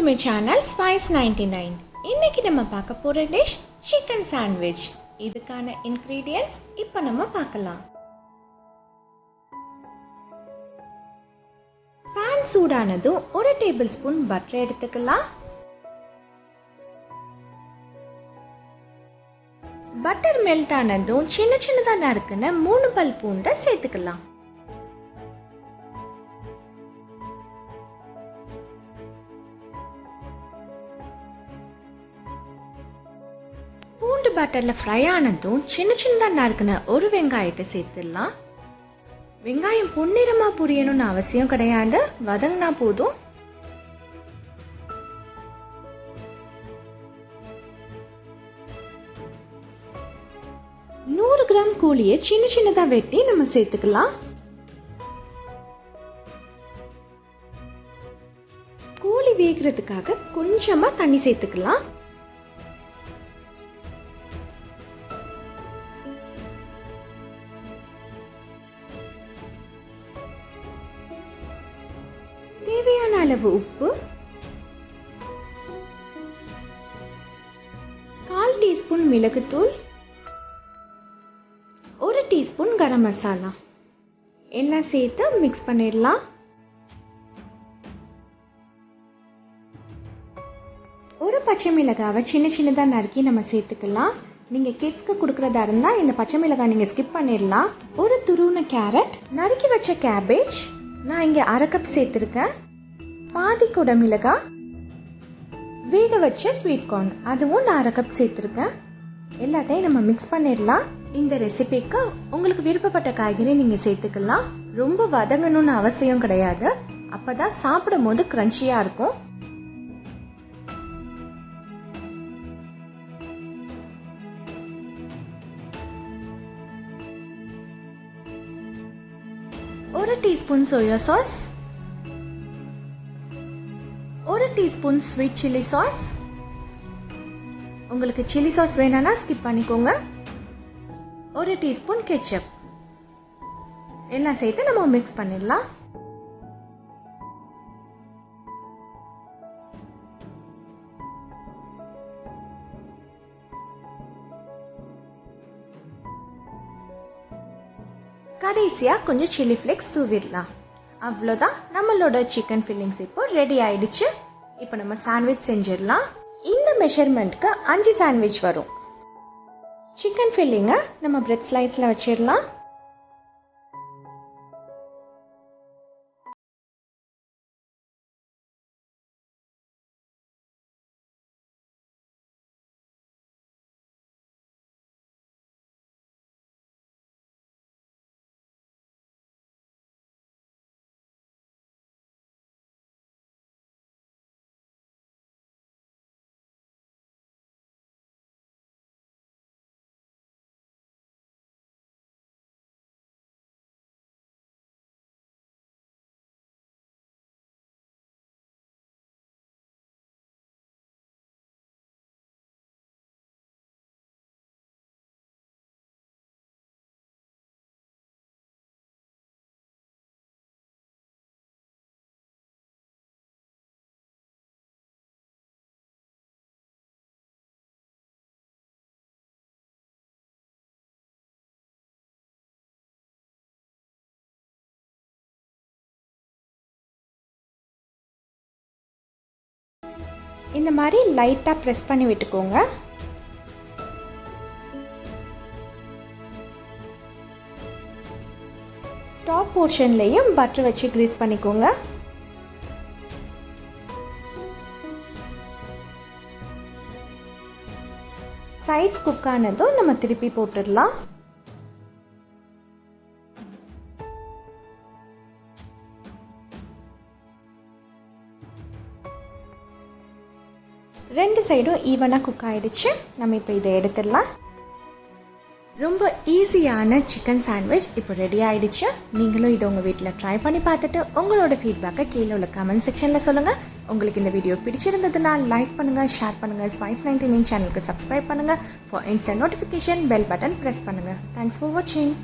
to my channel Spice 99. இன்னைக்கு நம்ம பார்க்க போற டிஷ் சிக்கன் சாண்ட்விச். இதுக்கான ingredients இப்போ நம்ம பார்க்கலாம். pan சூடானதும் 1 டேபிள்ஸ்பூன் பட்டர் எடுத்துக்கலாம். பட்டர் மெல்ட் ஆனதும் சின்னதா நறுக்குன 3 பல் பூண்டை சேர்த்துக்கலாம். பூண்டு பட்டர்ல ஃப்ரை ஆனதும் சின்னதா நறுக்குன ஒரு வெங்காயத்தை சேர்த்துடலாம். வெங்காயம் பொன்னிறமா புரியணும்னு அவசியம் கிடையாது, வதங்கினா போதும். நூறு கிராம் கோழியை சின்னதா வெட்டி நம்ம சேர்த்துக்கலாம். கோழி வேகிறதுக்காக கொஞ்சமா தண்ணி சேர்த்துக்கலாம். தேவையான அளவு உப்பு, 1/4 டீஸ்பூன் மிளகுத்தூள், 1 டீஸ்பூன் கரம் மசாலா எல்லாம் சேர்த்து மிக்ஸ் பண்ணிடலாம். ஒரு பச்சை மிளகாவை சின்னதா நறுக்கி நம்ம சேர்த்துக்கலாம். நீங்க கிட்ஸ்க்கு கொடுக்கறதா இருந்தா இந்த பச்சை மிளகாய் நீங்க ஸ்கிப் பண்ணிடலாம். ஒரு துருவின கேரட், நறுக்கி வச்ச கேபேஜ், நான் இங்க 1/2 கப் சேர்த்திருக்கேன். பாதி குடை மிளகாய், வேக வச்ச ஸ்வீட் கார்ன் அதுவும் நான் 1/2 கப் சேர்த்திருக்கேன். எல்லாத்தையும் நம்ம மிக்ஸ் பண்ணிடலாம். இந்த ரெசிபிக்கு உங்களுக்கு விருப்பப்பட்ட காய்கறி நீங்க சேர்த்துக்கலாம். ரொம்ப வதங்கணும்னு அவசியம் கிடையாது, அப்பதான் சாப்பிடும் போது கிரன்ச்சியா இருக்கும். ஒரு teaspoon soya sauce, 1 teaspoon sweet chilli sauce. உங்களுக்கு சில்லி சாஸ் வேணும்னா ஸ்கிப் பண்ணிக்கோங்க. 1 டீஸ்பூன் கெச்சப் எல்லாம் சேர்த்து நம்ம மிக்ஸ் பண்ணிடலாம். கடைசியா கொஞ்சம் சில்லி ஃப்ளேக்ஸ் தூவிடலாம். அவ்வளோதான், நம்மளோட சிக்கன் ஃபில்லிங்ஸ் இப்போ ரெடி ஆயிடுச்சு. இப்போ நம்ம சாண்ட்விச் செஞ்சிடலாம். இந்த மெஷர்மெண்ட்க்கு 5 சாண்ட்விச் வரும். சிக்கன் ஃபில்லிங்கை நம்ம பிரெட் ஸ்லைஸ்ல வச்சிடலாம். இந்த மாதிரி லைட்டாக ப்ரெஸ் பண்ணி விட்டுக்கோங்க. டாப் போர்ஷன்லையும் பட்டர் வச்சு கிரீஸ் பண்ணிக்கோங்க. சைட்ஸ் குக் ஆனதும் நம்ம திருப்பி போட்டுடலாம். ரெண்டு சைடும் ஈவனாக குக் ஆகிடுச்சு. நம்ம இப்போ இதை எடுத்துடலாம். ரொம்ப ஈஸியான சிக்கன் சாண்ட்விச் இப்போ ரெடி ஆகிடுச்சு. நீங்களும் இதை உங்கள் வீட்டில் ட்ரை பண்ணி பார்த்துட்டு உங்களோட ஃபீட்பேக்கை கீழே உள்ள கமெண்ட் செக்ஷனில் சொல்லுங்கள். உங்களுக்கு இந்த வீடியோ பிடிச்சிருந்ததுன்னா லைக் பண்ணுங்கள், ஷேர் பண்ணுங்கள், ஸ்பைஸ் 99 சேனலுக்கு சப்ஸ்கிரைப் பண்ணுங்கள். For instant notification bell button press பண்ணுங்கள். தேங்க்ஸ் ஃபார் வாட்சிங்.